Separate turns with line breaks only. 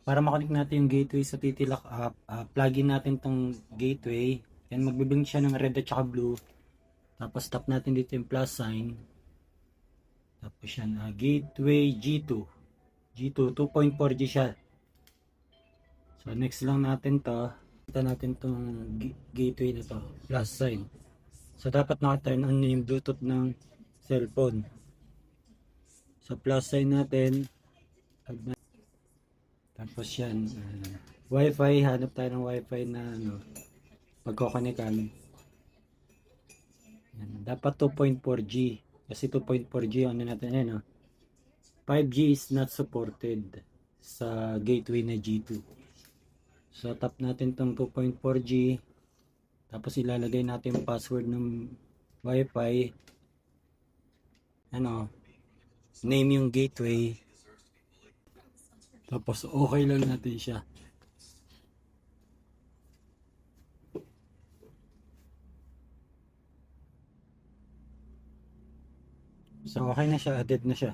Para makonect natin yung gateway sa TT-Lock app, plugin natin tong gateway. Yan, magbiblink siya ng red at saka blue. Tapos tap natin dito yung plus sign. Tapos yan, gateway G2. G2, 2.4G siya. So next lang natin to. Kita natin tong gateway na to, plus sign. So dapat naka-turn on yung Bluetooth ng cellphone. So plus sign natin. Tapos yan, Wi-Fi, hanap tayo ng Wi-Fi na pagkokonikan. Yan, dapat 2.4G. Kasi 2.4G ano natin yan, 5G is not supported sa gateway na G2. So tap natin tong 2.4G. Tapos ilalagay natin yung password ng Wi-Fi. Name yung gateway. Tapos okay lang natin siya. So okay na siya, added na siya.